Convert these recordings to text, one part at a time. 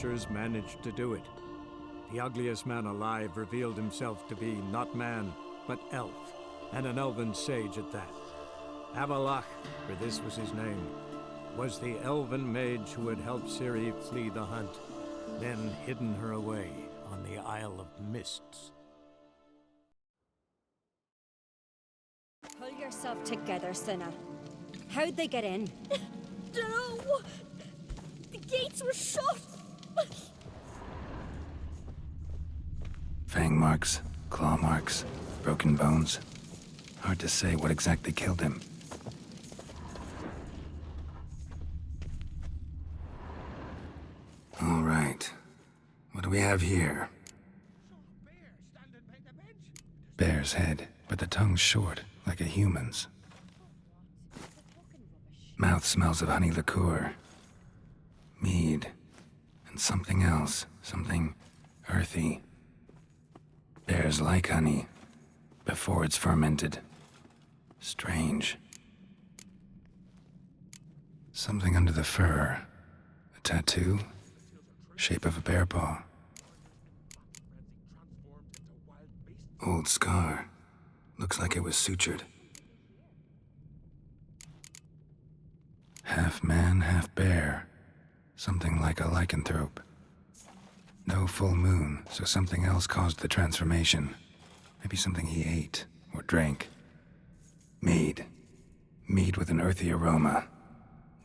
Cerys managed to do it. The ugliest man alive revealed himself to be not man, but elf, and an elven sage at that. Avalach, for this was his name, was the elven mage who had helped Cerys flee the hunt, then hidden her away on the Isle of Mists. Pull yourself together, Cinna. How'd they get in? Dunno. The gates were shut. Fang marks, claw marks, broken bones. Hard to say what exactly killed him. All right. What do we have here? Bear's head, but the tongue's short, like a human's. Mouth smells of honey liqueur. Mead. And something else. Something earthy. Bears like honey, before it's fermented. Strange. Something under the fur. A tattoo? Shape of a bear paw. Old scar. Looks like it was sutured. Half man, half bear. Something like a lycanthrope. No full moon, so something else caused the transformation. Maybe something he ate or drank. Mead. Mead with an earthy aroma.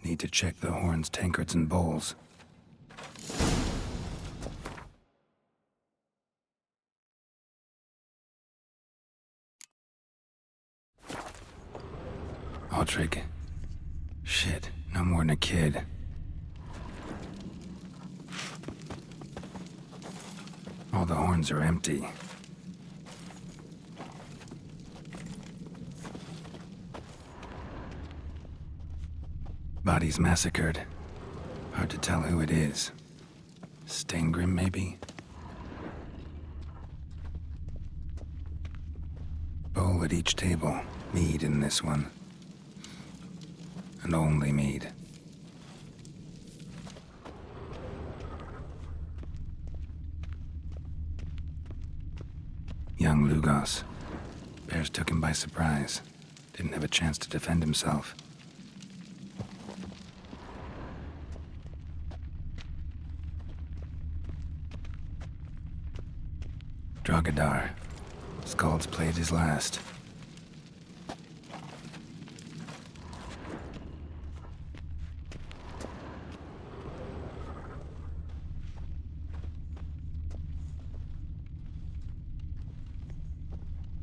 Need to check the horns, tankards, and bowls. Aldrich. Shit, no more than a kid. All the horns are empty. Bodies massacred. Hard to tell who it is. Steingrim, maybe? Bowl at each table. Mead in this one. And only mead. Young Lugos. Bears took him by surprise. Didn't have a chance to defend himself. Drogadar. Skald's played his last.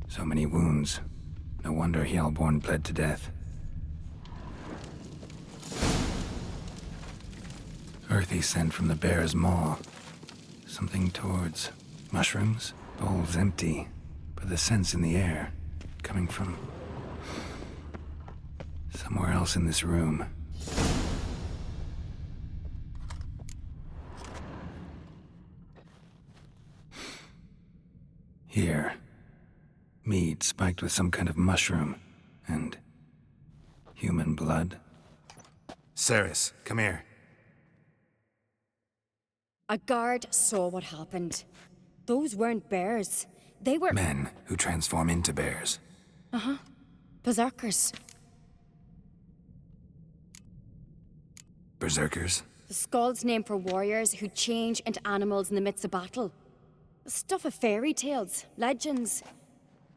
So many wounds. No wonder Hjalborn bled to death. Earthy scent from the bear's maw. Something towards mushrooms? Bowl's empty, but the scent's in the air. Coming from somewhere else in this room. Here. Mead spiked with some kind of mushroom. And human blood. Cerys, come here. A guard saw what happened. Those weren't bears. They were... Men who transform into bears. Uh-huh. Berserkers. Berserkers? The Skald's name for warriors who change into animals in the midst of battle. The stuff of fairy tales, legends.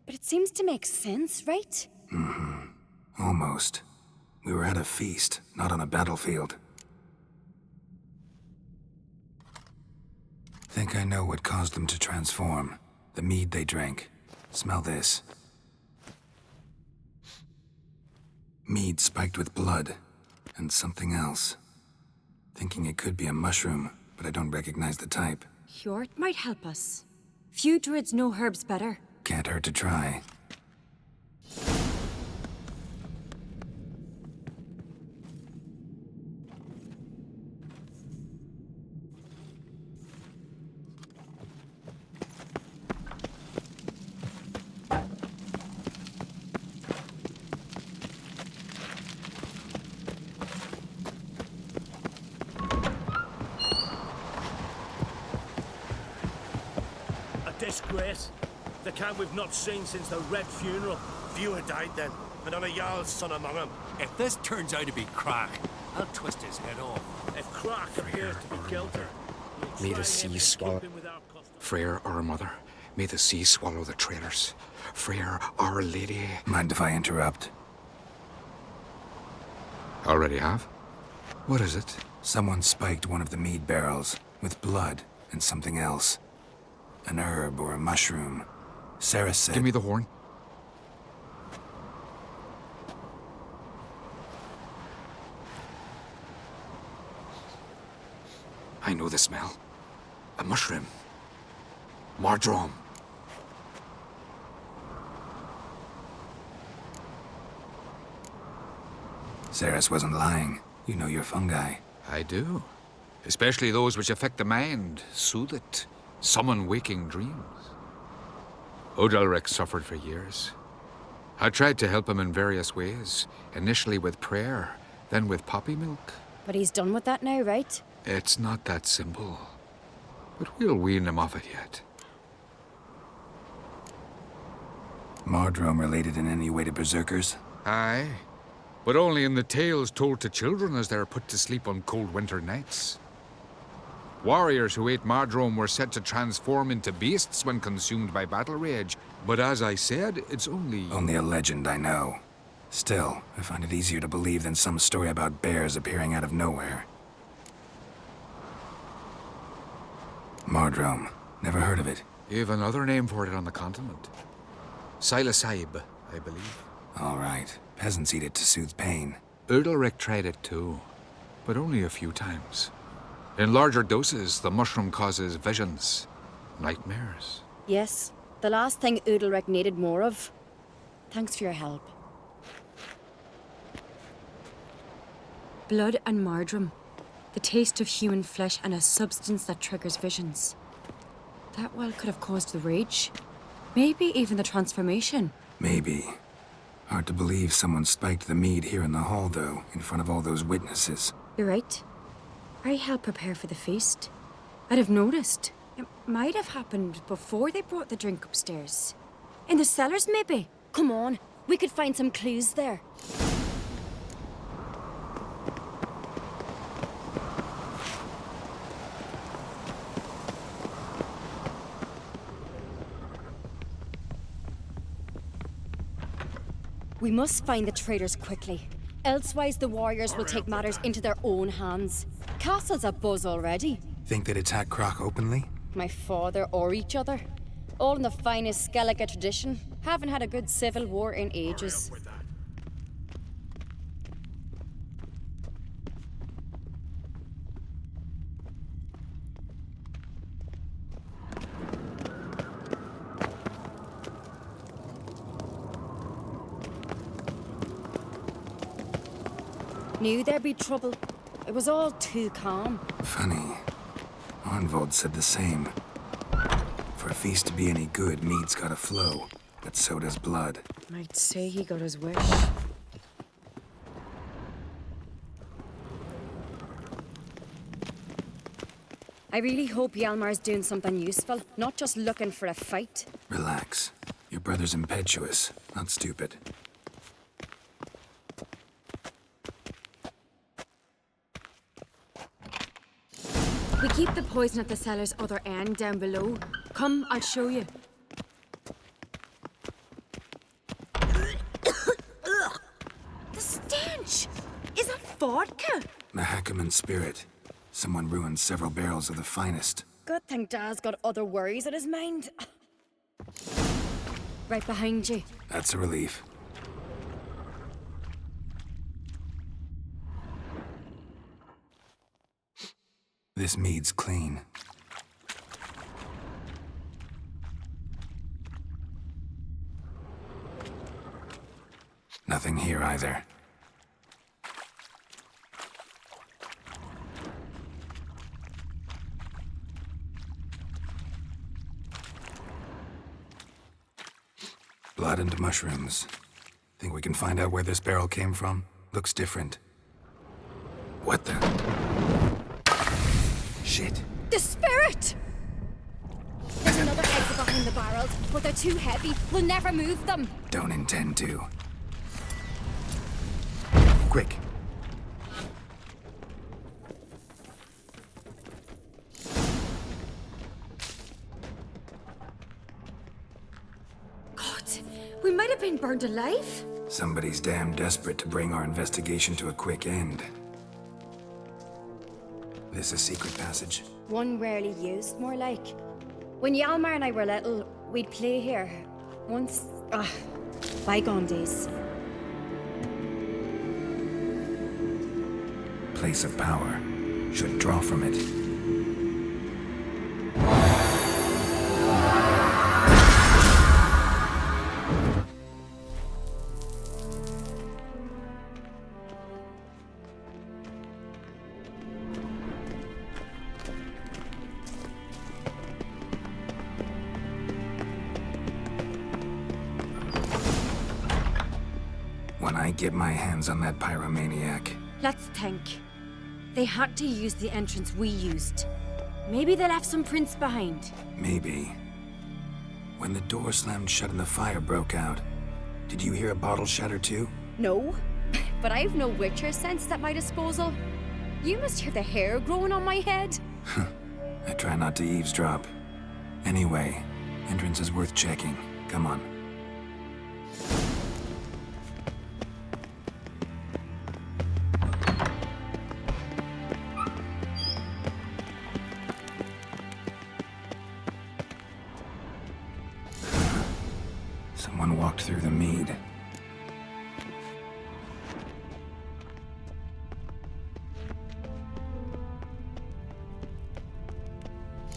But it seems to make sense, right? Mm-hmm. Almost. We were at a feast, not on a battlefield. Think I know what caused them to transform. The mead they drank. Smell this. Mead spiked with blood. And something else. Thinking it could be a mushroom, but I don't recognize the type. Hjort might help us. Few druids know herbs better. Can't hurt to try. disgrace. The kind we've not seen since the Red Funeral. Fewer died then, and not a Jarl's son among them. If this turns out to be Crach, I'll twist his head off. If Crach appears to be guilty, May the sea swallow Freyr, our mother. May the sea swallow the traitors. Freyr, our lady. Mind if I interrupt? Already have? What is it? Someone spiked one of the mead barrels with blood and something else. An herb or a mushroom. Cerys said... Give me the horn. I know the smell. A mushroom. Mardrome. Cerys wasn't lying. You know your fungi. I do. Especially those which affect the mind, soothe it, summon waking dreams. Odalric suffered for years. I tried to help him in various ways, initially with prayer, then with poppy milk. But he's done with that now, right? It's not that simple. But we'll wean him off it yet. Mardrome related in any way to berserkers? Aye. But only in the tales told to children as they're put to sleep on cold winter nights. Warriors who ate Mardrome were said to transform into beasts when consumed by battle rage. But as I said, it's only... Only a legend, I know. Still, I find it easier to believe than some story about bears appearing out of nowhere. Mardrome. Never heard of it. You have another name for it on the continent. Silasaib, I believe. All right. Peasants eat it to soothe pain. Udalric tried it too, but only a few times. In larger doses, the mushroom causes visions, nightmares. Yes, the last thing Udalric needed more of. Thanks for your help. Blood and Mardrome. The taste of human flesh and a substance that triggers visions. That well could have caused the rage. Maybe even the transformation. Maybe. Hard to believe someone spiked the mead here in the hall, though, in front of all those witnesses. You're right. I helped prepare for the feast. I'd have noticed. It might have happened before they brought the drink upstairs. In the cellars, maybe? Come on, we could find some clues there. We must find the traitors quickly. Elsewise, the warriors will take matters into their own hands. Castle's abuzz already. Think they'd attack Crach openly? My father or each other. All in the finest Skellige tradition. Haven't had a good civil war in ages. Knew there'd be trouble. It was all too calm. Funny. Arnvold said the same. For a feast to be any good, mead's gotta flow, but so does blood. Might say he got his wish. I really hope Hjalmar's doing something useful, not just looking for a fight. Relax. Your brother's impetuous, not stupid. We keep the poison at the cellar's other end down below. Come, I'll show you. The stench! Is that vodka? Mahakaman spirit. Someone ruined several barrels of the finest. Good thing Dad's got other worries on his mind. Right behind you. That's a relief. This mead's clean. Nothing here either. Blood and mushrooms. Think we can find out where this barrel came from? Looks different. What the? Shit. The spirit! There's another exit behind in the barrels, but they're too heavy. We'll never move them. Don't intend to. Quick. God, we might have been burned alive. Somebody's damn desperate to bring our investigation to a quick end. This a secret passage? One rarely used, more like. When Yalmar and I were little, we'd play here. Once, bygone days. Place of power. Should draw from it. When I get my hands on that pyromaniac, Let's think. They had to use the entrance we used. Maybe they left some prints behind. maybe. When the door slammed shut and the fire broke out, did you hear a bottle shatter too? No, but I've no Witcher sense at my disposal. You must hear the hair growing on my head. I try not to eavesdrop. Anyway, entrance is worth checking. Come on. Someone walked through the mead.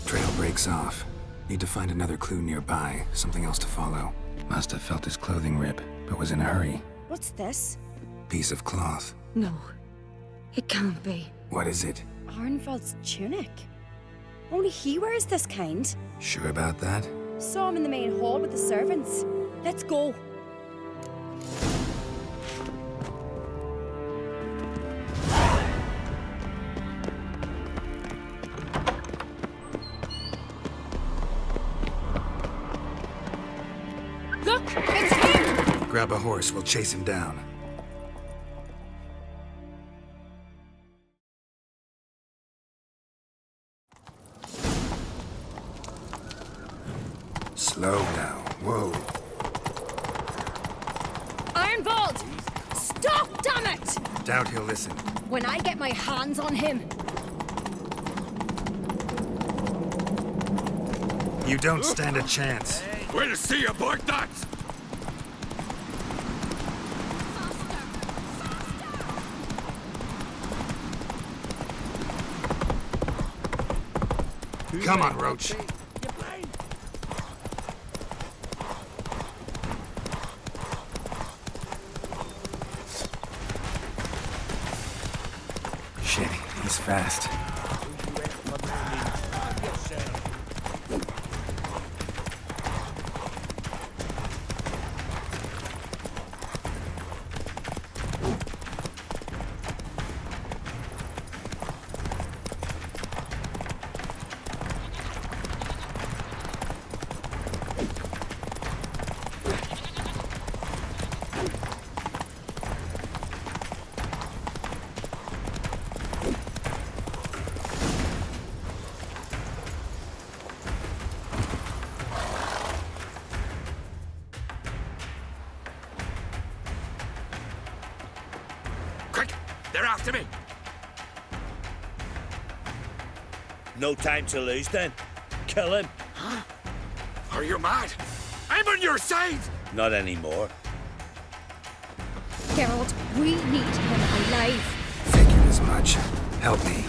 Trail breaks off. Need to find another clue nearby, something else to follow. Must have felt his clothing rip, but was in a hurry. What's this? Piece of cloth. No, it can't be. What is it? Arnvald's tunic. Only he wears this kind. Sure about that? Saw him in the main hall with the servants. Let's go. Look, it's him! Grab a horse, we'll chase him down. Slow now. Whoa. Arnvald! Stop, damn it! Doubt he'll listen. When I get my hands on him. You don't stand a chance. We'll see about that! Come on, Roach. Shit, he's fast. Quick! They're after me! No time to lose then. Kill him. Are you mad? I'm on your side! Not anymore. Geralt, we need him alive. Figured as much. Help me.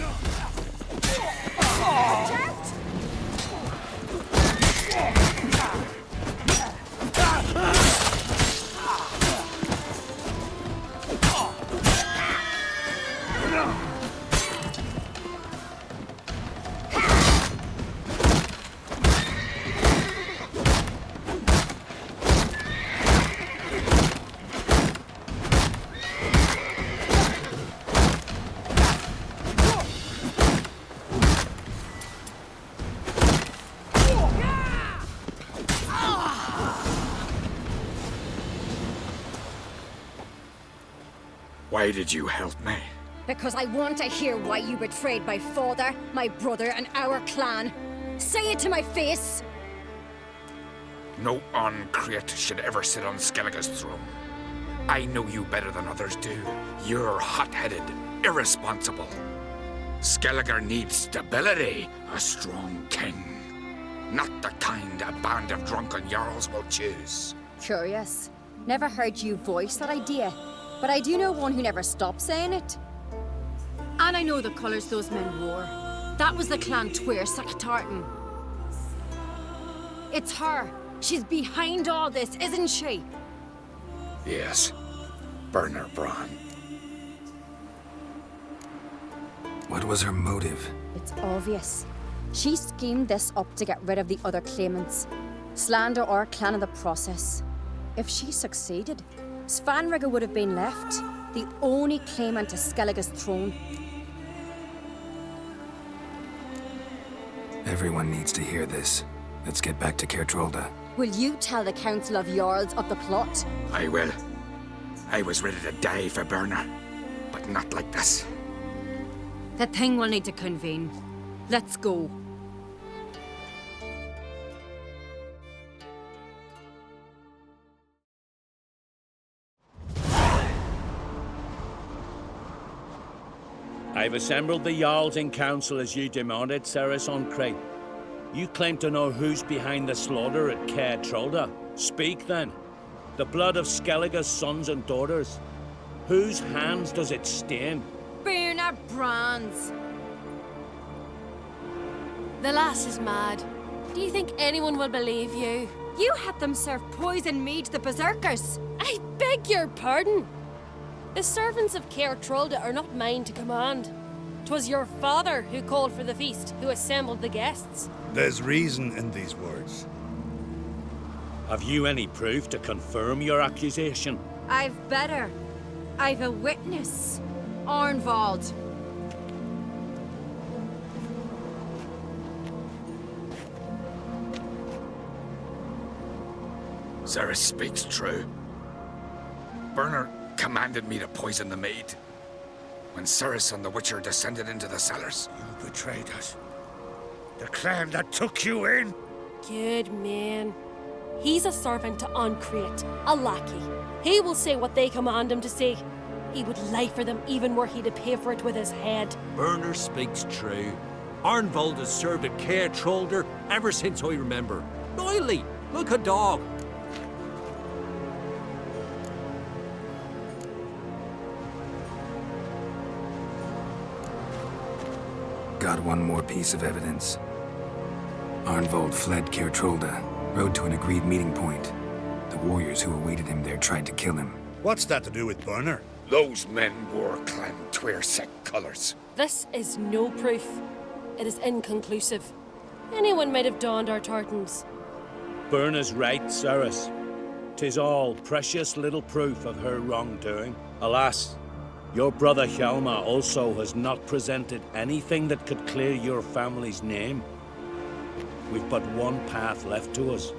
Why did you help me? Because I want to hear why you betrayed my father, my brother, and our clan. Say it to my face! No Crach should ever sit on Skellige's throne. I know you better than others do. You're hot-headed, irresponsible. Skellige needs stability, a strong king. Not the kind a band of drunken jarls will choose. Curious. Never heard you voice that idea, but I do know one who never stopped saying it. And I know the colours those men wore. That was the clan Twir Tartan. It's her. She's behind all this, isn't she? Yes. Burner Bran. What was her motive? It's obvious. She schemed this up to get rid of the other claimants. Slander our clan in the process. If she succeeded, Svanrige would have been left, the only claimant to Skellige's throne. Everyone needs to hear this. Let's get back to Kertrolda. Will you tell the Council of Jarls of the plot? I will. I was ready to die for Burner, but not like this. The thing will need to convene. Let's go. I've assembled the Jarls in council as you demanded, Cerys on Crach. You claim to know who's behind the slaughter at Kertrolda. Speak then. The blood of Skellige's sons and daughters. Whose hands does it stain? Burner Bran's. The lass is mad. Do you think anyone will believe you? You had them serve poison mead to the berserkers. I beg your pardon. The servants of Kertrolda are not mine to command. 'Twas your father who called for the feast, who assembled the guests. There's reason in these words. Have you any proof to confirm your accusation? I've better. I've a witness. Arnvald. Cerys speaks true. Burner commanded me to poison the maid. When Cerys and the Witcher descended into the cellars. You betrayed us. The clan that took you in. Good man. He's a servant to Crach, a lackey. He will say what they command him to say. He would lie for them even were he to pay for it with his head. Burner speaks true. Arnvald has served at Kertrolda ever since I remember. Noily, look a dog. Got one more piece of evidence. Arnvald fled Kertrolda, rode to an agreed meeting point. The warriors who awaited him there tried to kill him. What's that to do with Burner? Those men wore clan Twir colours. This is no proof. It is inconclusive. Anyone might have donned our tartans. Burner's right, Cerys. 'Tis all precious little proof of her wrongdoing. Alas, your brother Hjalmar also has not presented anything that could clear your family's name. We've but one path left to us.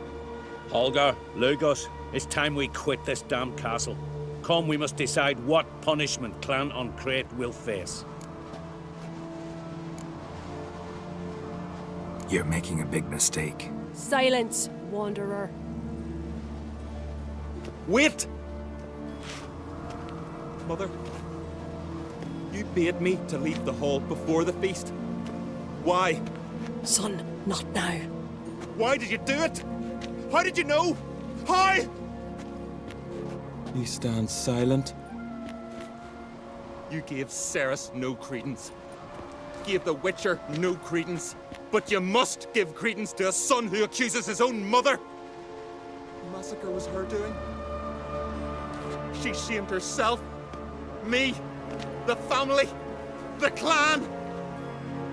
Holger, Lugos, it's time we quit this damn castle. Come, we must decide what punishment Clan Crach will face. You're making a big mistake. Silence, wanderer. Wait! Mother, you bade me to leave the hall before the feast. Why? Son, not now. Why did you do it? How did you know? How? You stand silent. You gave Cerys no credence. Gave the Witcher no credence. But you must give credence to a son who accuses his own mother. The massacre was her doing. She shamed herself, me, the family, the clan.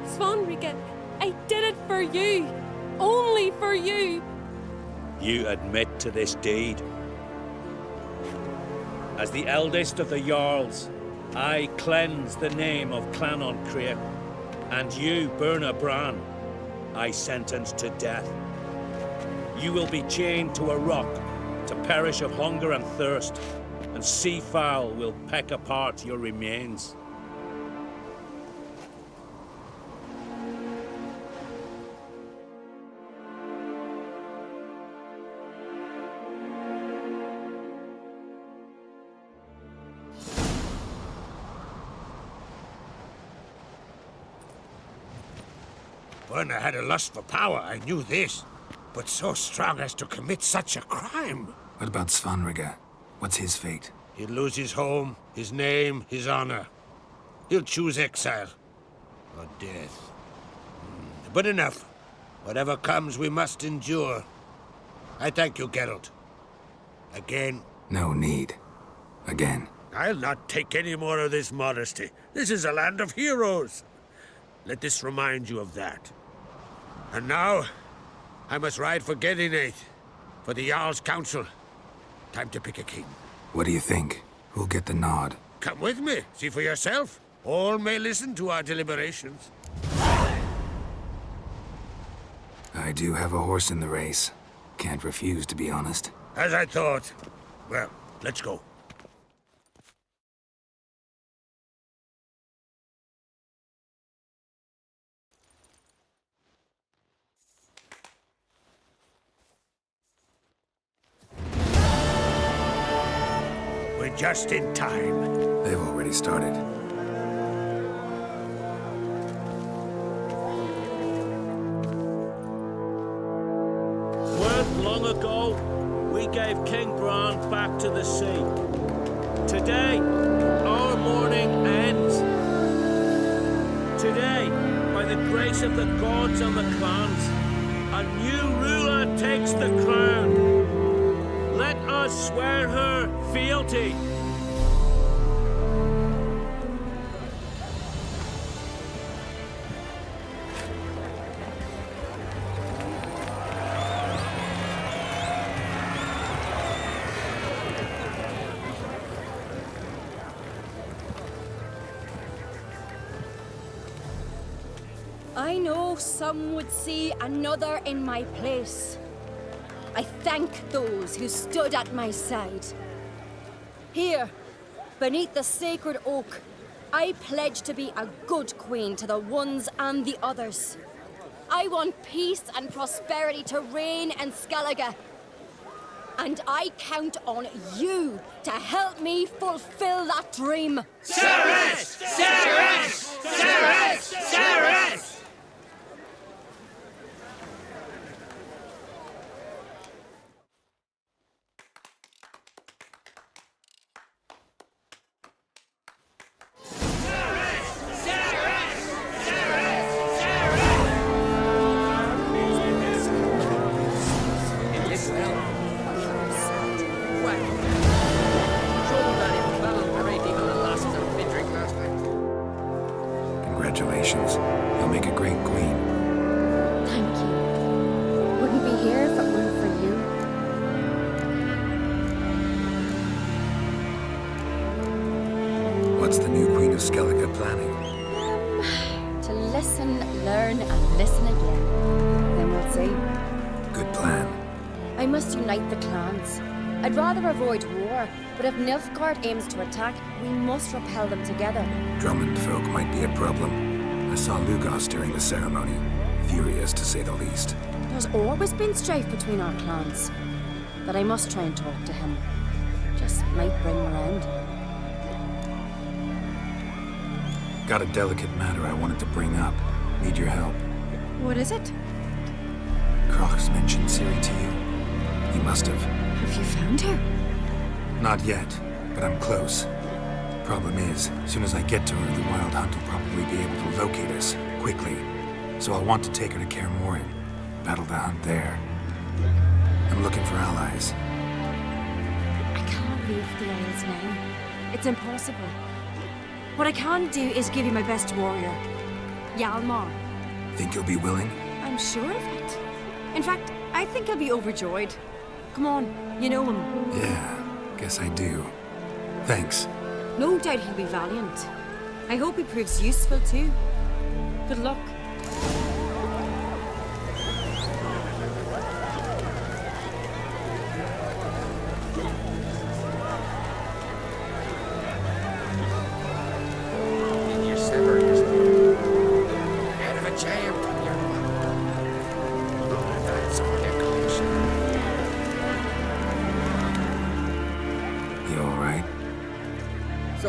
Svanrige, I did it for you. Only for you. You admit to this deed. As the eldest of the Jarls, I cleanse the name of Clan Crach, and you, Burner Bran, I sentence to death. You will be chained to a rock to perish of hunger and thirst. and seafowl will peck apart your remains. When I had a lust for power, I knew this. But so strong as to commit such a crime. What about Svanrige? What's his fate? He'll lose his home, his name, his honor. He'll choose exile. Or death. But enough. Whatever comes, we must endure. I thank you, Geralt. Again. No need. Again. I'll not take any more of this modesty. This is a land of heroes. Let this remind you of that. And now, I must ride for Gedinate, for the Jarl's council. Time to pick a king. What do you think? Who'll get the nod? Come with me, see for yourself. All may listen to our deliberations. I do have a horse in the race. Can't refuse, to be honest. As I thought. Well, let's go. We're just in time. They've already started. Weren't long ago, we gave King Bran back to the sea. Today, our mourning ends. Today, by the grace of the gods and the clans, a new ruler takes the crown. Let us swear her fealty. I know some would see another in my place. I thank those who stood at my side. Here, beneath the sacred oak, I pledge to be a good queen to the ones and the others. I want peace and prosperity to reign in Skellige. And I count on you to help me fulfill that dream. Cerys! Cerys! Cerys! Cerys! Congratulations. You'll make a great queen. Thank you. Wouldn't be here if it weren't for you. What's the new Queen of Skellige planning? To listen, learn, and listen again. Then we'll see. Good plan. I must unite the clans. I'd rather avoid war, but if Nilfgaard aims to attack, we must repel them together. Drummond folk might be a problem. I saw Lugos during the ceremony. Furious, to say the least. There's always been strife between our clans. But I must try and talk to him. Just might bring him around. Got a delicate matter I wanted to bring up. Need your help. What is it? Crach's mentioned Cerys to you. He must have. Have you found her? Not yet, but I'm close. Problem is, as soon as I get to her, the Wild Hunt will probably be able to locate us, quickly. So I'll want to take her to Kaer Morhen. Battle the hunt there. I'm looking for allies. I can't leave the Isles now. It's impossible. What I can do is give you my best warrior, Hjalmar. Think you'll be willing? I'm sure of it. In fact, I think he'll be overjoyed. Come on, you know him. Yeah, guess I do. Thanks. No doubt he'll be valiant. I hope he proves useful too. Good luck.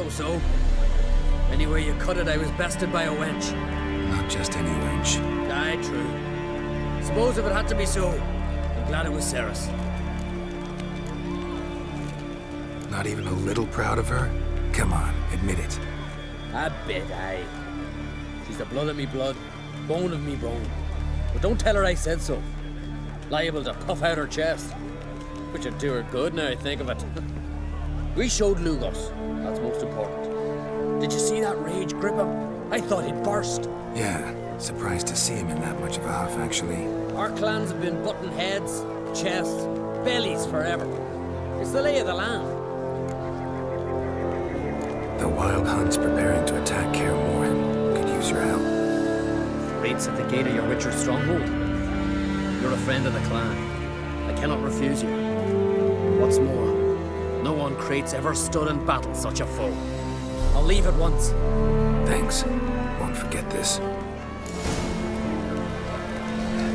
so. Anyway you cut it, I was bested by a wench. Not just any wench. Aye, true. Suppose if it had to be so, I'm glad it was Cerys. Not even a little proud of her? Come on, admit it. A bit, aye. She's the blood of me blood, bone of me bone. But don't tell her I said so. Liable to puff out her chest. Which would do her good now I think of it. We showed Lugos. That's most important. Did you see that rage grip him? I thought he'd burst. Yeah, surprised to see him in that much of a huff, actually. Our clans have been butting heads, chests, bellies forever. It's the lay of the land. The Wild Hunt's preparing to attack Kaer Morhen. Could use your help. Raid's at the gate of your Witcher stronghold. You're a friend of the clan. I cannot refuse you. What's more, no one Crate's ever stood in battle such a foe. I'll leave at once. Thanks. Won't forget this.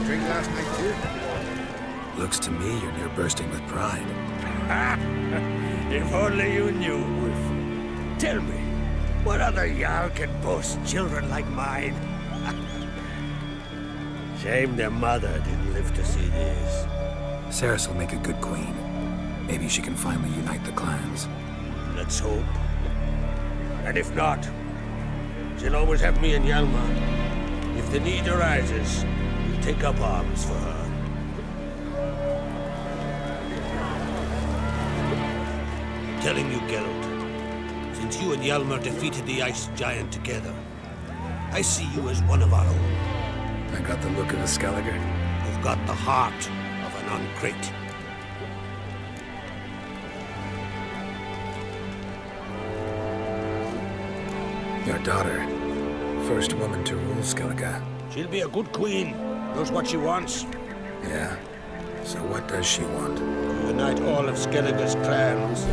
Drink last night, too? Looks to me you're near bursting with pride. If only you knew, Wolf. Tell me, what other Jarl can boast children like mine? Shame their mother didn't live to see this. Cerys will make a good queen. Maybe she can finally unite the clans. Let's hope. And if not, she'll always have me and Hjalmar. If the need arises, we'll take up arms for her. Telling you, Geralt, since you and Hjalmar defeated the Ice Giant together, I see you as one of our own. I got the look of a Skelliger. You've got the heart of an Uncrate. Your daughter. First woman to rule Skellige. She'll be a good queen. Knows what she wants. Yeah? So what does she want? To unite all of Skellige's clans.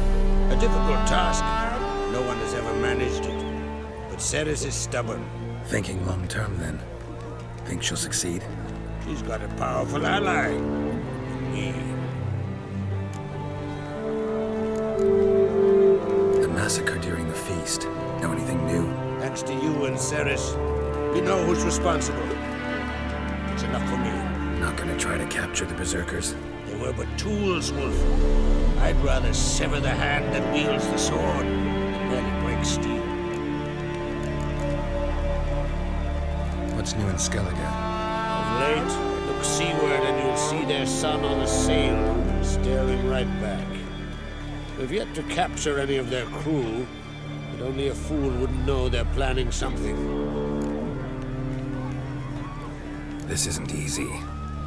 A difficult task. No one has ever managed it. But Cerys is stubborn. Thinking long term, then. Think she'll succeed? She's got a powerful ally. Me. The massacre during the feast. Know anything new? Thanks to you and Cerys, we know who's responsible. It's enough for me. Not gonna try to capture the berserkers? They were but tools, Wolf. I'd rather sever the hand that wields the sword than merely break steel. What's new in Skellige? Of late, look seaward and you'll see their sun on a sail, staring right back. We've yet to capture any of their crew, but only a fool wouldn't know they're planning something. This isn't easy,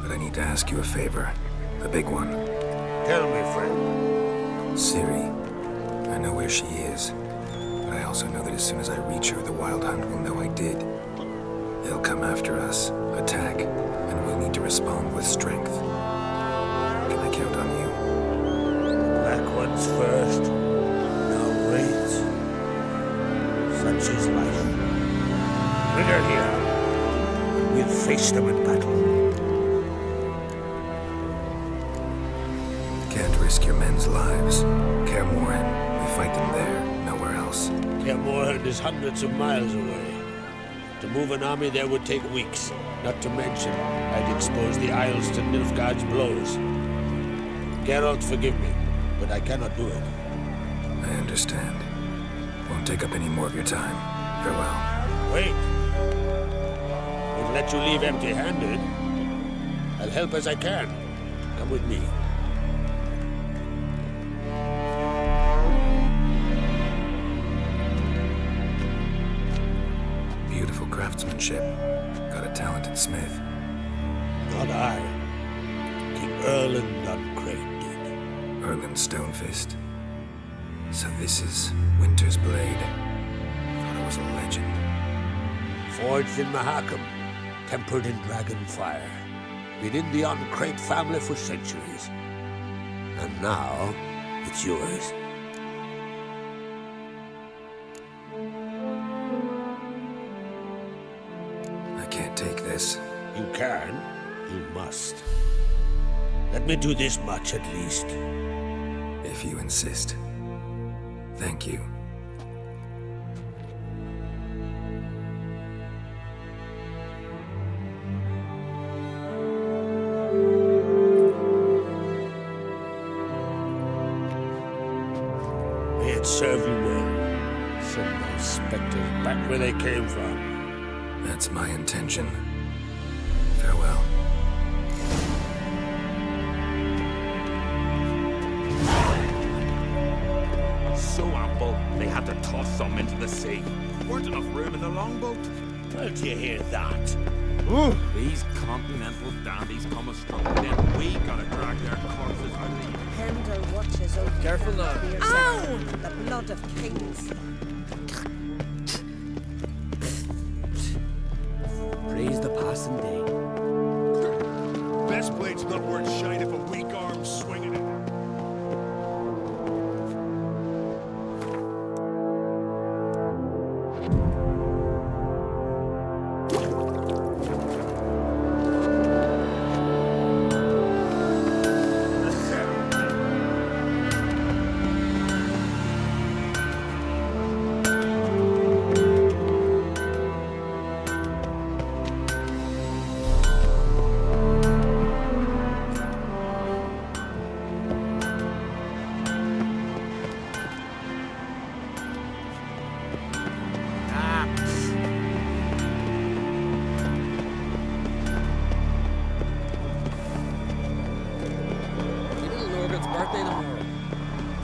but I need to ask you a favor. The big one. Tell me, friend. Ciri. I know where she is, but I also know that as soon as I reach her, the Wild Hunt will know I did. They'll come after us, attack, and we'll need to respond with strength. Can I count on you? Black ones first, now raids. Such is life. Bring her here. We'll face them in battle. Can't risk your men's lives. Kaer Morhen, we fight them there, nowhere else. Kaer Morhen is hundreds of miles away. To move an army there would take weeks. Not to mention, I'd expose the Isles to Nilfgaard's blows. Geralt, forgive me, but I cannot do it. I understand. Won't take up any more of your time. Farewell. Wait. Won't let you leave empty-handed. I'll help as I can. Come with me. Beautiful craftsmanship. Got a talented smith. Not I. King Erland Uncrate did. Erland Stonefist. So this is Winter's Blade. Thought it was a legend. Forged in Mahakam, tempered in dragon fire. Been in the Uncrate family for centuries. And now, it's yours. I can't take this. You can, you must. Let me do this much at least. If you insist. Thank you. would serve you well. Send those spectres back where they came from. That's my intention. Farewell. So ample, they had to toss some into the sea. Weren't enough room in the longboat. Where do you hear that? These continental dandies come astray, then we gotta drag their corpses out of the... Pendle watches over Careful the now. fierce Ow! The blood of kings. Praise the passing day. Best blade's not worth shite if a weak arm's swinging it. Little Logan's birthday tomorrow.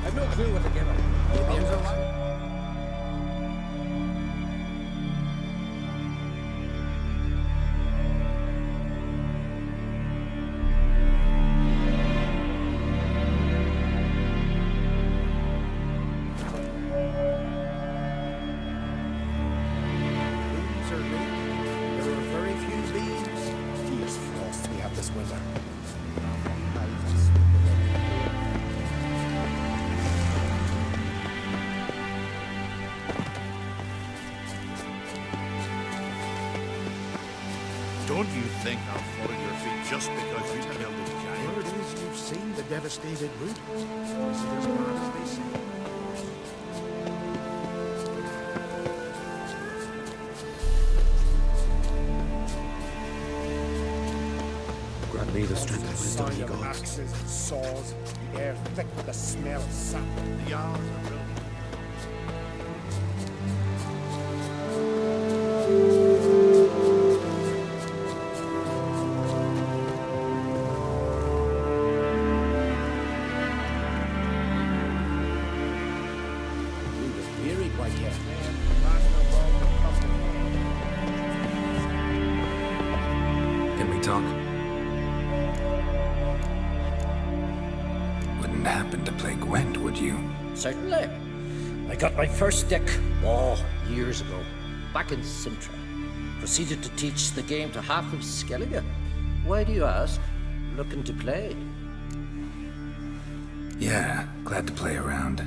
I've no clue what to give her. Maybe it's alright. Beans are late. There are very few beans. Fierce frost we have this winter. Don't you think I'll follow your feet just because you killed a giant? Word is you've seen the devastated route. Is it as bad as they say? Grant me the strength and wisdom Sound he of got. axes and saws, the air thick with the smell of sap. The yards are brilliant. We were weary quite yet. Can we talk? Wouldn't happen to play Gwent, would you? Certainly. I got my first stick, years ago, back in Sintra. Proceeded to teach the game to half of Skellige. Why do you ask? Looking to play? Yeah, glad to play around.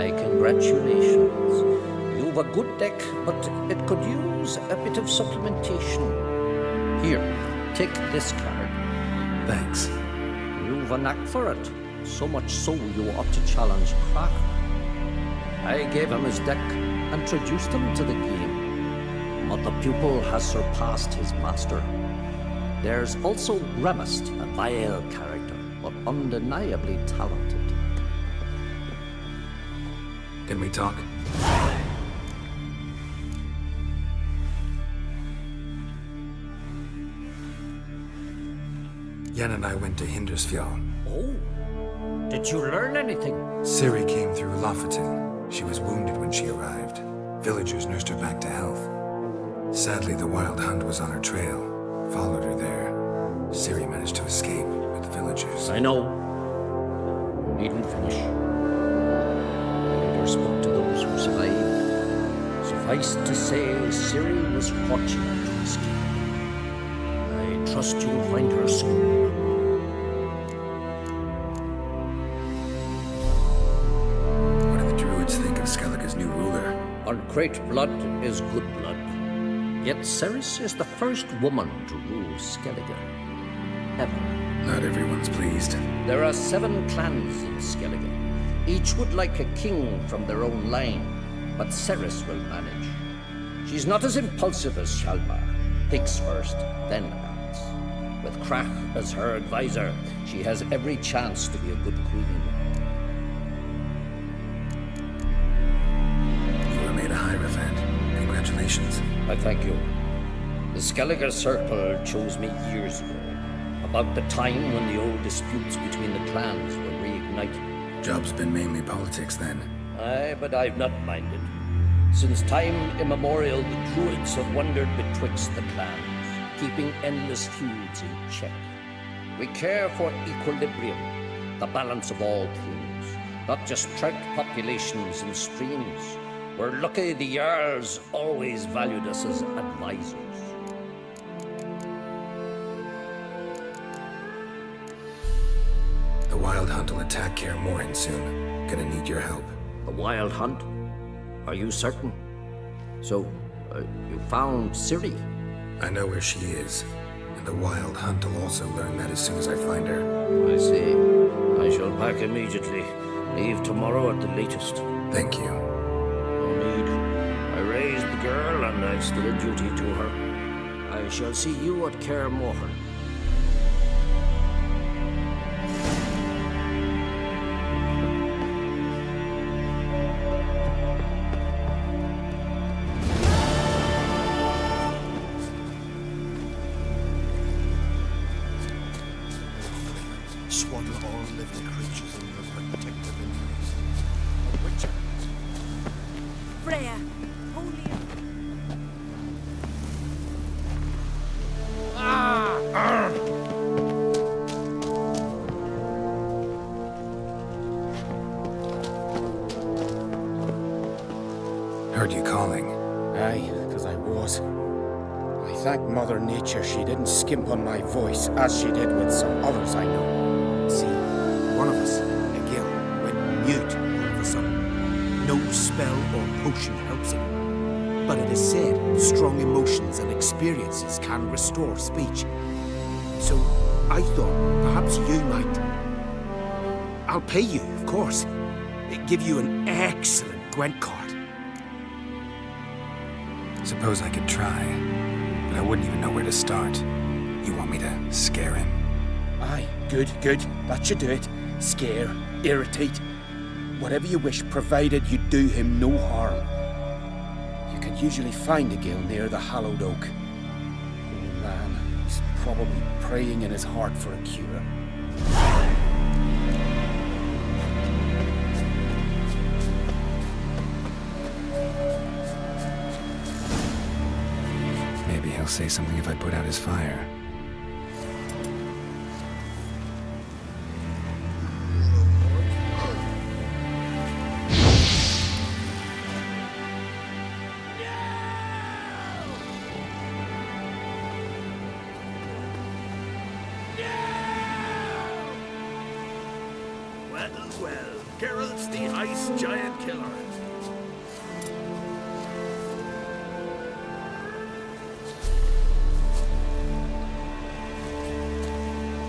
My congratulations. You've a good deck, but it could use a bit of supplementation. Here, take this card. Thanks. You've a knack for it. So much so you ought to challenge Crach. I gave him his deck, introduced him to the game. But the pupil has surpassed his master. There's also Remist, a vile character, but undeniably talented. Can we talk? Yen and I went to Hindersfjall. Oh, did you learn anything? Ciri came through Lofoten. She was wounded when she arrived. Villagers nursed her back to health. Sadly, the Wild Hunt was on her trail. Followed her there. Ciri managed to escape with the villagers. I know. You needn't finish. I later spoke to those who survived. Suffice to say, Ciri was fortunate to escape. I trust you'll find her soon. What do the druids think of Skellige's new ruler? Uncrate blood is good blood. Yet Cerys is the first woman to rule Skellige. Ever. Not everyone's pleased. There are 7 clans in Skellige. Each would like a king from their own line, but Cerys will manage. She's not as impulsive as Hjalmar. Thinks first, then acts. With Crach as her advisor, she has every chance to be a good queen. You were made a Hierophant. Congratulations. I thank you. The Skellige Circle chose me years ago, about the time when the old disputes between the clans were reignited. Job's been mainly politics then. Aye, but I've not minded. Since time immemorial, the druids have wandered betwixt the clans, keeping endless feuds in check. We care for equilibrium, the balance of all things, not just trout populations and streams. We're lucky the Jarls always valued us as advisors. The Wild Hunt will attack Kaer Morhen soon. Gonna need your help. The Wild Hunt? Are you certain? So, you found Ciri? I know where she is. And the Wild Hunt will also learn that as soon as I find her. I see. I shall pack immediately. Leave tomorrow at the latest. Thank you. No need. I raised the girl and I've still a duty to her. I shall see you at Kaer Morhen. Swaddle all living creatures in your protective embrace. A witcher. Freya, holy. Heard you calling. Aye, because I was. I thank Mother Nature she didn't skimp on my voice, as she did with some others I know. See, one of us, a gill, went mute all of a sudden. No spell or potion helps him. But it is said strong emotions and experiences can restore speech. So I thought perhaps you might. I'll pay you, of course. Give you an excellent Gwent card. Suppose I could try, but I wouldn't even know where to start. You want me to scare him? Aye, good. That should do it. Scare, irritate, whatever you wish, provided you do him no harm. You can usually find a gill near the hallowed oak. Oh man, he's probably praying in his heart for a cure. Maybe he'll say something if I put out his fire. Geralt's the ice giant killer.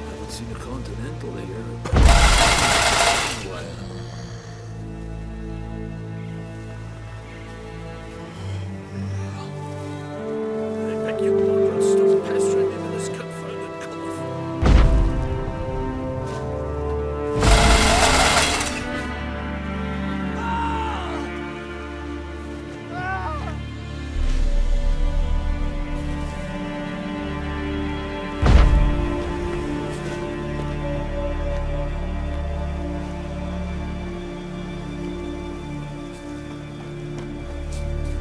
Haven't seen a continental here. I beg your pardon, stop pestering me with this confounded cough.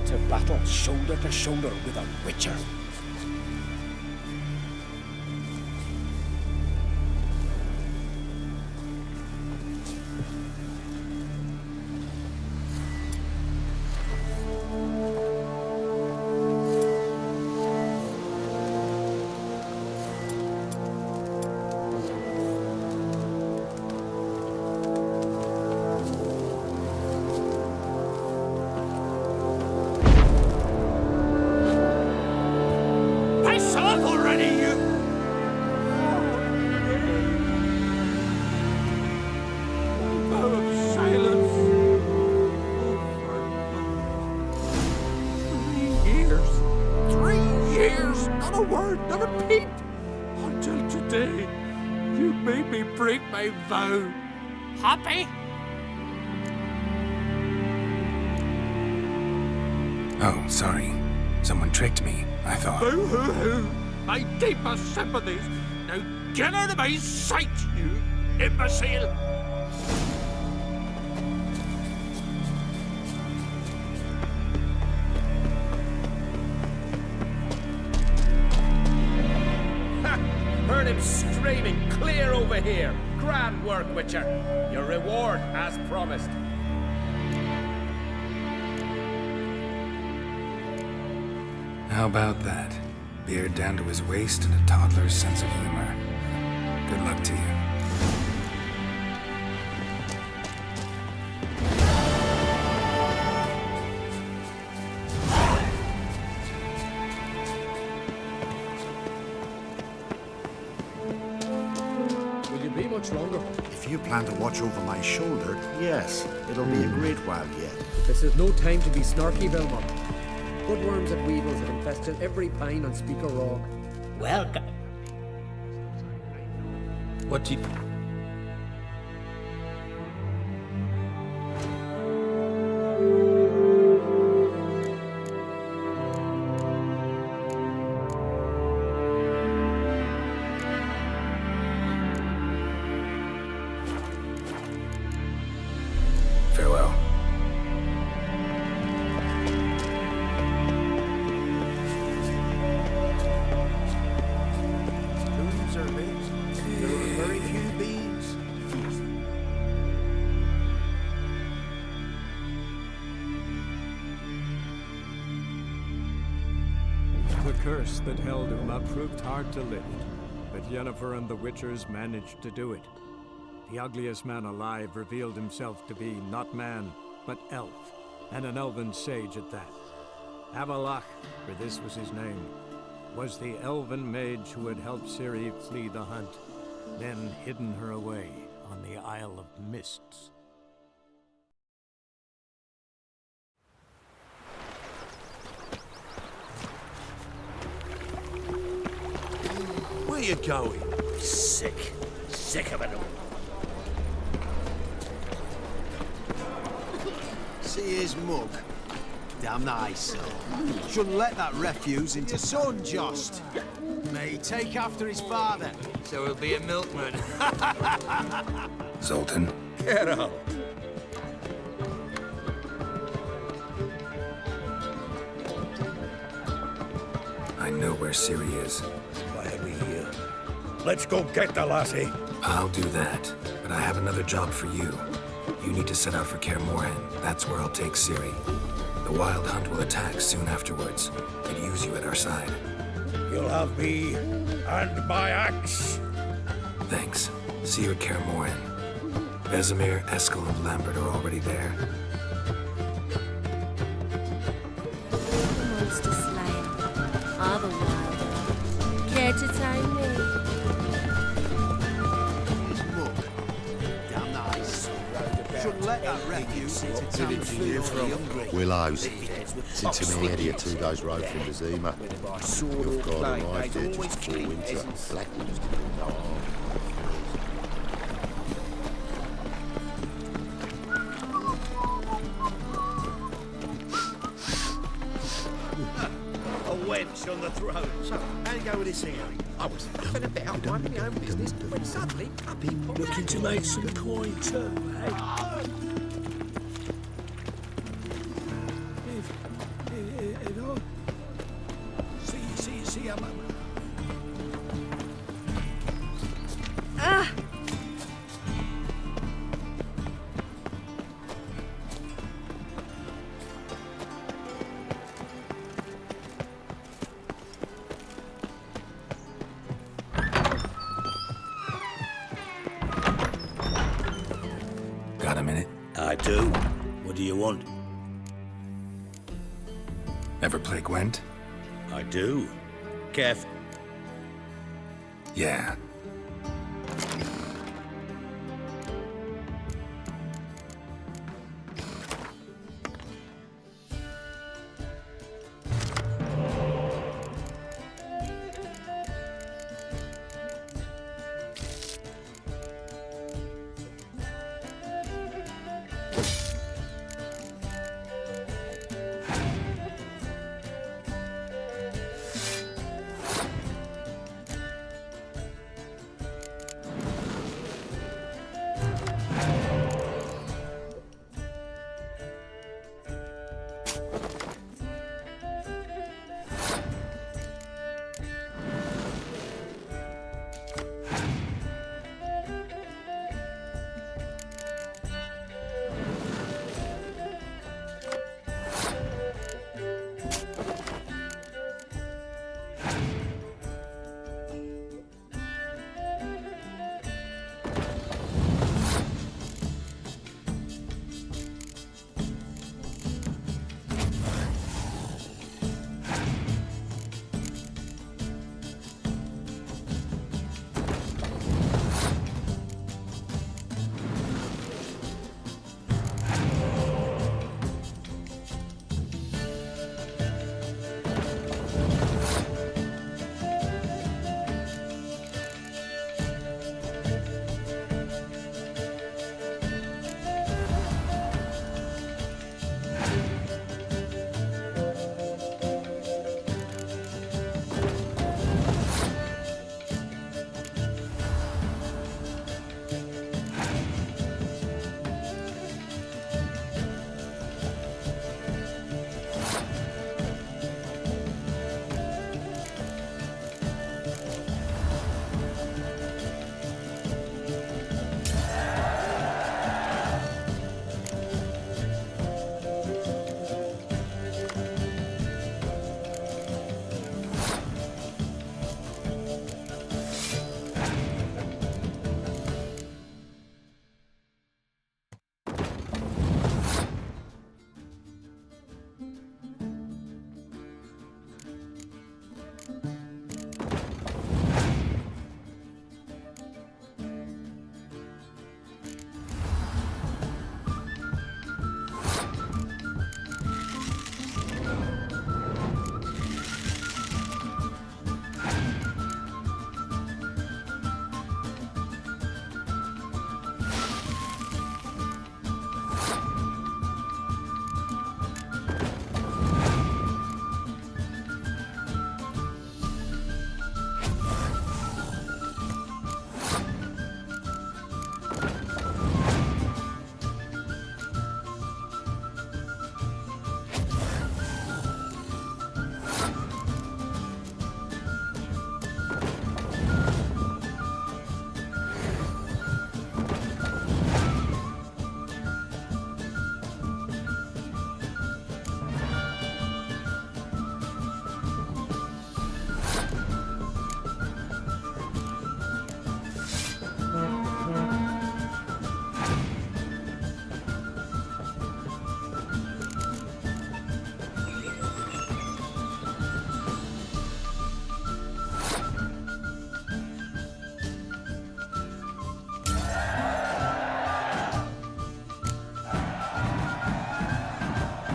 To battle shoulder to shoulder with a witcher. Piss off already, you! Vow of silence. Oh, 3 years. 3 years. Not a word, not a peep. Until today, you made me break my vow. Happy? Oh, sorry. Someone tricked me, I thought. Boo-hoo-hoo. My deepest sympathies. Now get out of my sight, you imbecile. Heard him screaming clear over here. Grand work, Witcher. Your reward as promised. How about that? Beard down to his waist and a toddler's sense of humor. Good luck to you. Will you be much longer? If you plan to watch over my shoulder, yes, it'll be a great while yet. This is no time to be snarky, Belmont. Woodworms and weevils have infested every pine on Speaker Rock. Welcome. What do you... Farewell. Blooms are lit. There are very few bees. The curse that held Uma proved hard to lift, but Yennefer and the Witchers managed to do it. The ugliest man alive revealed himself to be not man, but elf, and an elven sage at that. Avalach, for this was his name, was the elven mage who had helped Ciri flee the hunt, then hidden her away on the Isle of Mists. Where you going? Sick. Sick of it all. See his mug? Damn nice. Shouldn't let that refuse into son just. May he take after his father. So he'll be a milkman. Zoltan, Get up. I know where Ciri is. Why are we here? Let's go get the lassie. I'll do that, but I have another job for you. You need to set out for Kaer Morhen. That's where I'll take Ciri. The Wild Hunt will attack soon afterwards. Could use you at our side. You'll have me and my axe. Thanks. See you at Kaer Morhen. Vesemir, Eskel, and Lambert are already there. Monster slayer. All the while. Care to time me? Damn nice. Shouldn't let that refuge sit Did it to you from Willows? Since me area 2 days road from the Zima. You've got arrived here just before winter. Blackwood's A wench on the throat. So, how'd it go with this hearing? I was faffing about, minding my own business, when suddenly, Looking to make some coin too, eh? See, I'm... Got a minute? I do. What do you want? Ever play Gwent? I do. Careful. Yeah.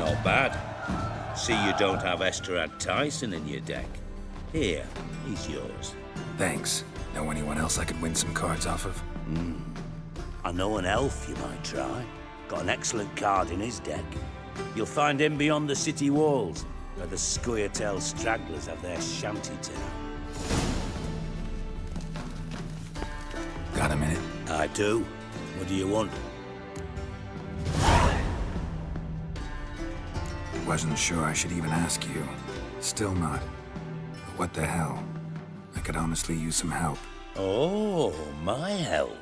Not bad. See you don't have Esterad Tyson in your deck. Here, he's yours. Thanks. Know anyone else I could win some cards off of? I know an elf you might try. Got an excellent card in his deck. You'll find him beyond the city walls, where the Squirtail stragglers have their shanty town. Got a minute? I do. What do you want? Wasn't sure I should even ask you. Still not. But what the hell? I could honestly use some help. Oh, my help.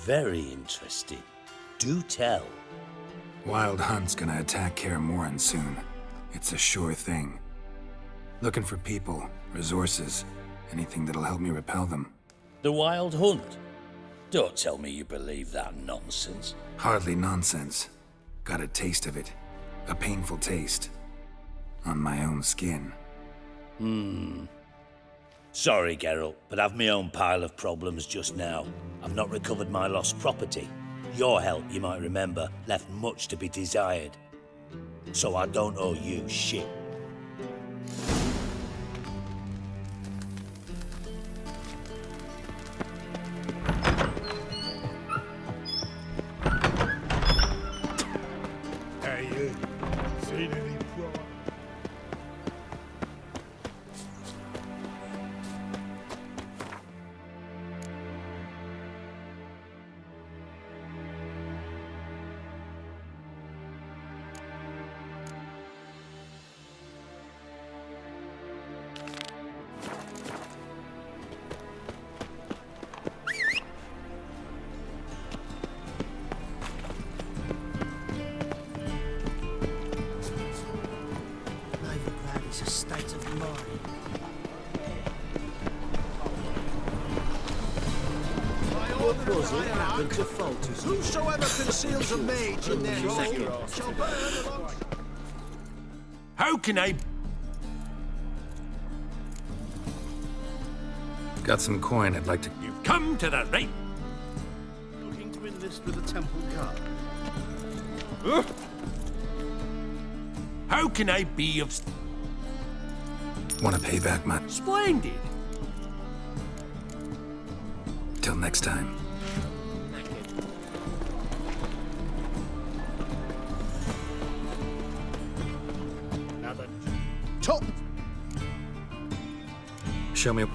Very interesting. Do tell. Wild Hunt's gonna attack Kaer Morhen soon. It's a sure thing. Looking for people, resources, anything that'll help me repel them. The Wild Hunt? Don't tell me you believe that nonsense. Hardly nonsense. Got a taste of it. A painful taste. On my own skin. Sorry, Geralt, but I've my own pile of problems just now. I've not recovered my lost property. Your help, you might remember, left much to be desired. So I don't owe you shit. Hey, you. Seen any crime? It's a state of mind. What was it happened to falters? Whosoever conceals a mage in their hole shall burn amongst... How can I... Got some coin I'd like to... You've come to the right... Looking to enlist with the temple guard. How can I be of... Want to pay back my... Splendid! Till next time. Now the top. Show me...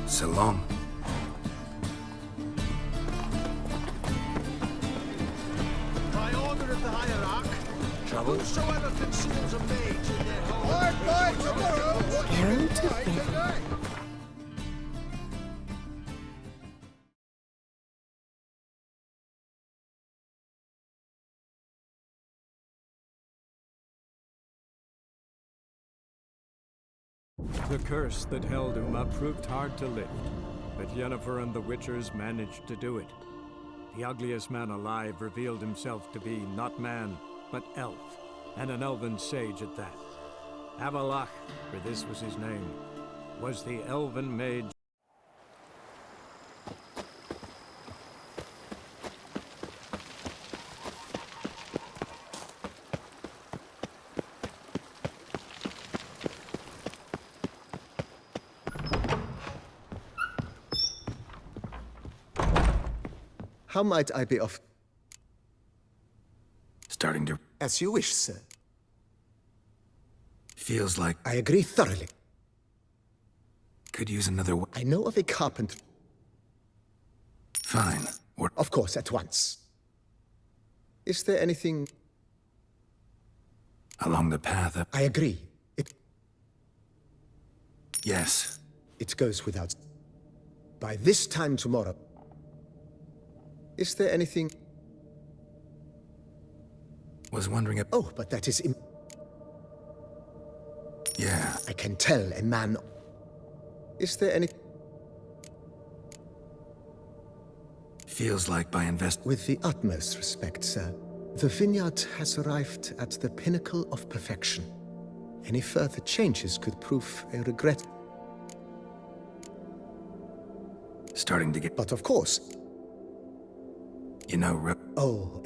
So long. By order of the hierarch, Trouble? whosoever conceals a mage in their hole... The curse that held Uma proved hard to lift, but Yennefer and the Witchers managed to do it. The ugliest man alive revealed himself to be not man, but elf, and an elven sage at that. Avalach, for this was his name, was the elven mage. How might I be of... Starting to... As you wish, sir. Feels like... I agree thoroughly. Could use another... I know of a carpenter... Fine. Or... Of course, at once. Is there anything... Along the path of... I agree. Yes. It goes without... By this time tomorrow... Is there anything... Was wondering if... Oh, but that is... Yeah. I can tell a man... Is there any... Feels like by With the utmost respect, sir, the vineyard has arrived at the pinnacle of perfection. Any further changes could prove a regret. Starting to get... But of course... You know, Oh,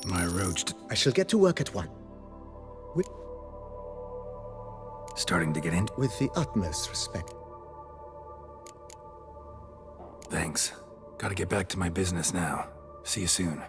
my roach... I shall get to work at one. Starting to get in... With the utmost respect. Thanks. Gotta get back to my business now. See you soon.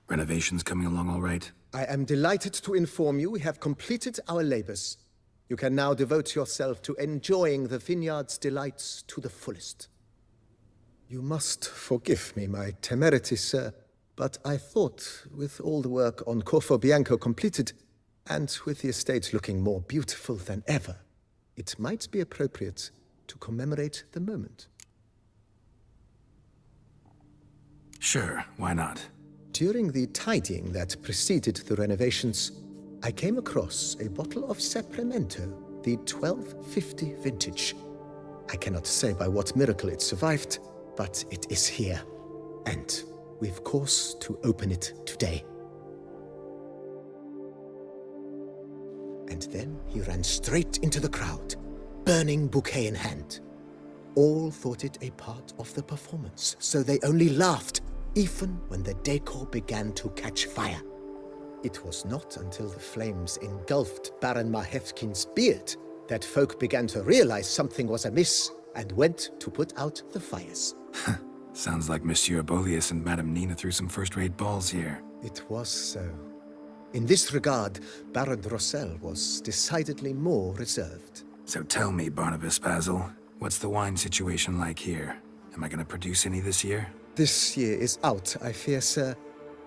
Renovations coming along all right? I am delighted to inform you we have completed our labors. You can now devote yourself to enjoying the vineyard's delights to the fullest. You must forgive me my temerity, sir, but I thought, with all the work on Corfo Bianco completed, and with the estate looking more beautiful than ever, it might be appropriate to commemorate the moment. Sure, why not? During the tidying that preceded the renovations, I came across a bottle of Sapramento, the 1250 vintage. I cannot say by what miracle it survived, but it is here. And we've cause to open it today. And then he ran straight into the crowd, burning bouquet in hand. All thought it a part of the performance, so they only laughed, even when the decor began to catch fire. It was not until the flames engulfed Baron Mahevkin's beard that folk began to realize something was amiss and went to put out the fires. Sounds like Monsieur Bolius and Madame Nina threw some first-rate balls here. It was so. In this regard, Baron Rossel was decidedly more reserved. So tell me, Barnabas Basil, what's the wine situation like here? Am I gonna produce any this year? This year is out, I fear, sir.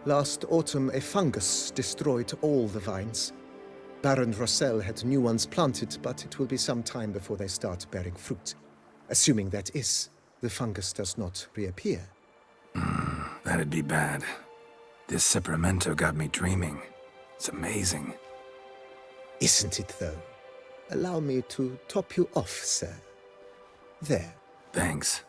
Last autumn, a fungus destroyed all the vines. Baron Rossel had new ones planted, but it will be some time before they start bearing fruit. Assuming that is, the fungus does not reappear. That'd be bad. This Sapramento got me dreaming. It's amazing. Isn't it, though? Allow me to top you off, sir. There. Thanks.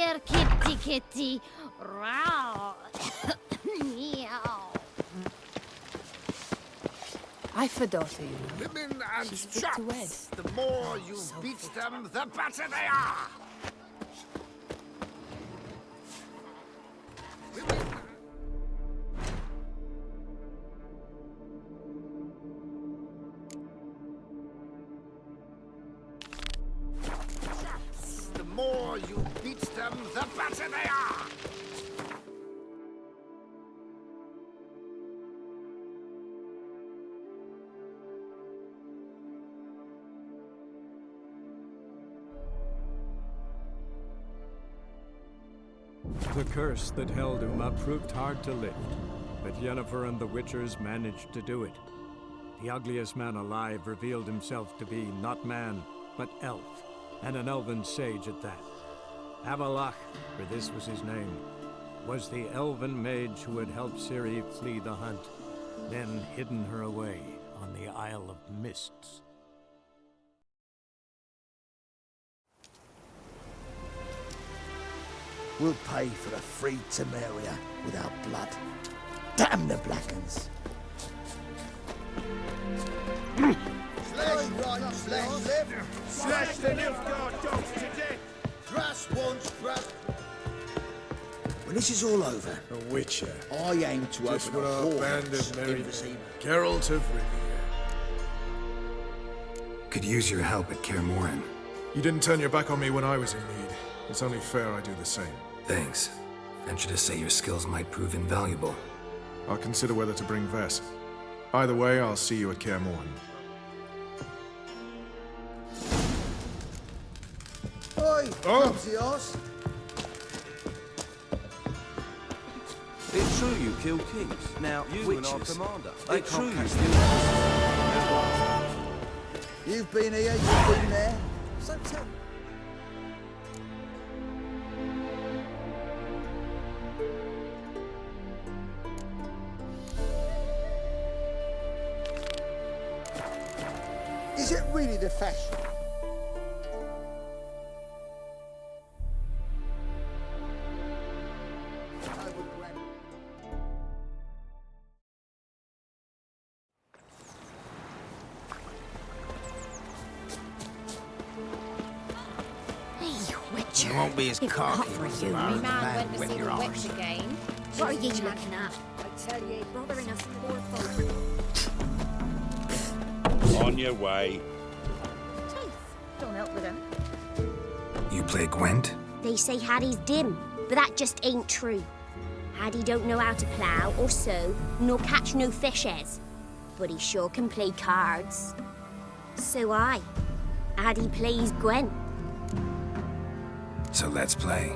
here, kitty, kitty. Row. Meow. I forgot you. Women and She's fit to wed. chaps, the more you beat them, the better they are. Chaps, the more you beat them, the better they are. The curse that held Uma proved hard to lift, but Yennefer and the Witchers managed to do it. The ugliest man alive revealed himself to be not man, but elf, and an elven sage at that. Avalach, for this was his name, was the elven mage who had helped Ciri flee the hunt, then hidden her away on the Isle of Mists. We'll pay for the free Temeria with our blood. Damn the Blackens! Slash right, slash left. Slash the Nilfgaard dogs to death. Thrust once, thrust. When this is all over, A Witcher. I aim to Just open what a our band whorehouse of in merry Vizima. Geralt of Rivia. Could use your help at Kaer Morhen. You didn't turn your back on me when I was in need. It's only fair I do the same. Thanks. Venture to say your skills might prove invaluable. I'll consider whether to bring Vess. Either way, I'll see you at Kaer Morhen. Oi, clumsy arse! It's true you killed kings. Now, You witches, and our commander. It's true you You've been here, you've been there. So tell Is it really the fashion? Hey, Witcher. You won't be as Give it cocky up for as you. the man Me with the man man went to with see your the arse. witch again. What are you looking at? I tell you, bothering us poor folk. On your way. Don't help with him. You play Gwent? They say Hattie's dim, but that just ain't true. Hattie don't know how to plough or sow, nor catch no fishes. But he sure can play cards. So Hattie plays Gwent. So let's play.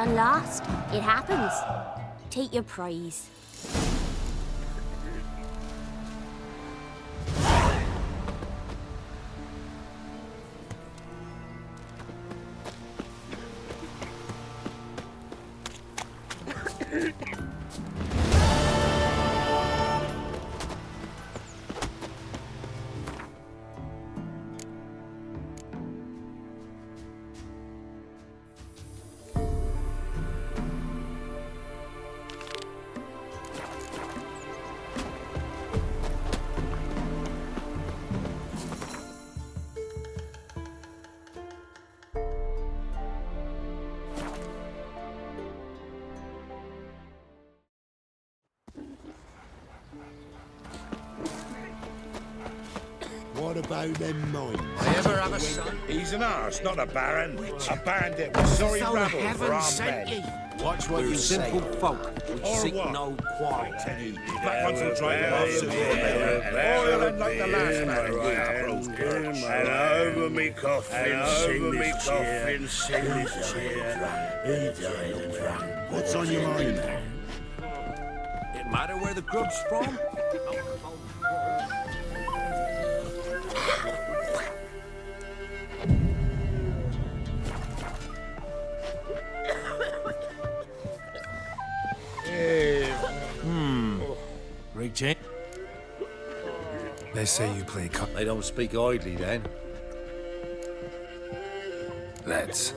done lost. It happens. Take your prize. What about them mines? I ever have a son? He's an arse, not a baron. A bandit with sorry So the rabble for heavens armed sent men. ye. Watch what We're you simple say. folk. We Or seek what? no quarrel. Black ones will drive them off soon. Oil and like the last man. And over me coffin, sing this cheer. Sing this cheer. He died and drank. What's on your mind? It matter where the grub's from? Reach in. They say you play They don't speak idly then. Let's.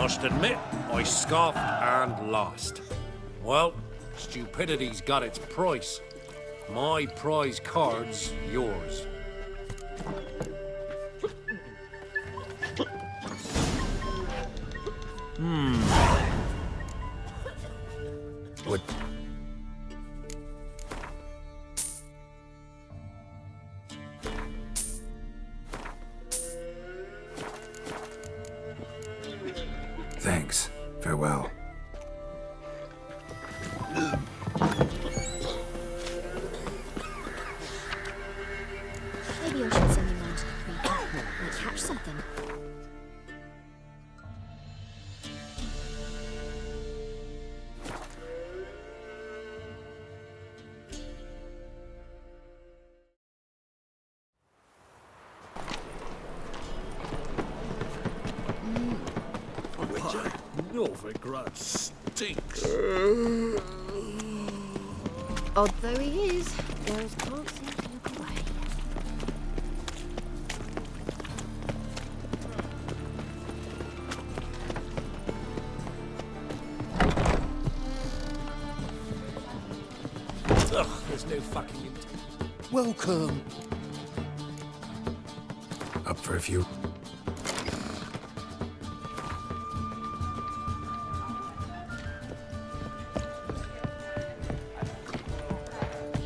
must admit, I scoffed and lost. Well, stupidity's got its price. My prize card's yours. What? Thanks. Farewell. Maybe I should send him down to the creek. Might catch something. Novigrad stinks. Odd though he is, girls can't seem to look away. Ugh, there's no fucking... Welcome. Up for a few.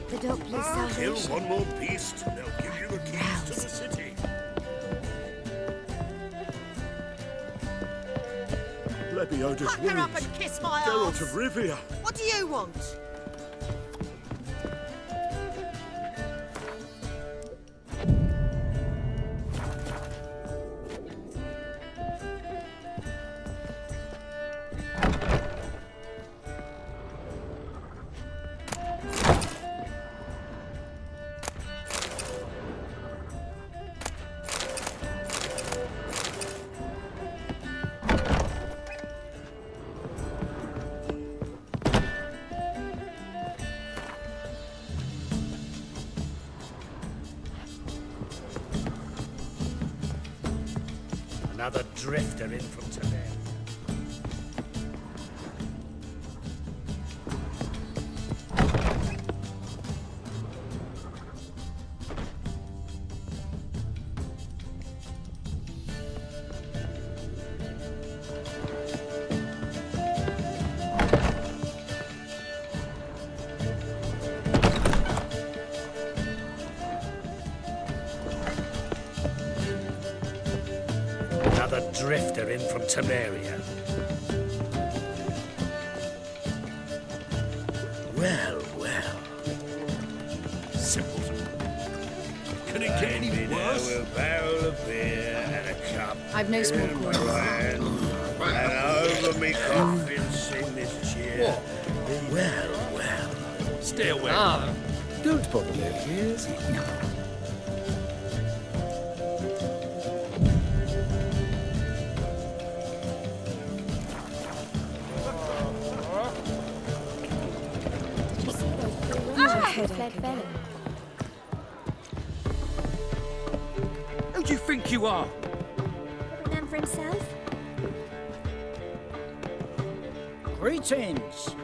The dog plays Kill salvation. one more beast, and they'll give you the keys to the city. Lebioda's Pack her up and kiss my Geralt arse. of Rivia. What do you want? Another drifter in from Cerys. Another drifter in from Temeria. Well, well. Simpleton. Can it get any worse? A barrel of beer and a cup. I've no small in my quarrels. hand, and over me coffin sing this cheer. Well, well. Stay away. Don't bother their ears. Who do you think you are? A man for himself? Greetings.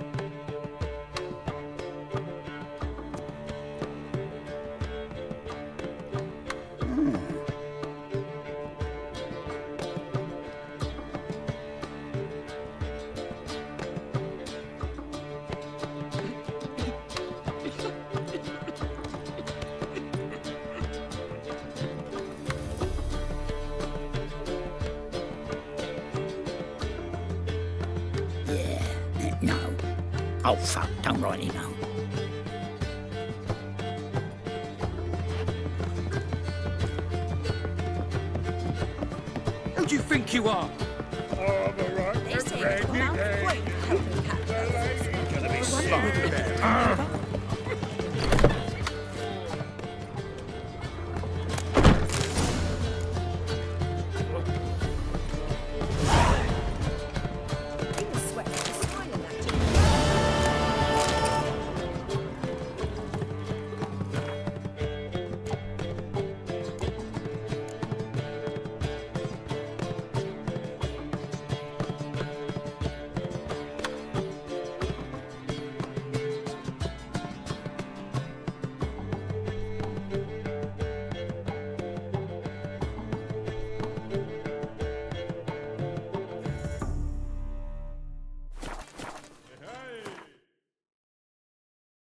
No. Oh, fuck, don't really know. Who do you think you are? Oh, the right.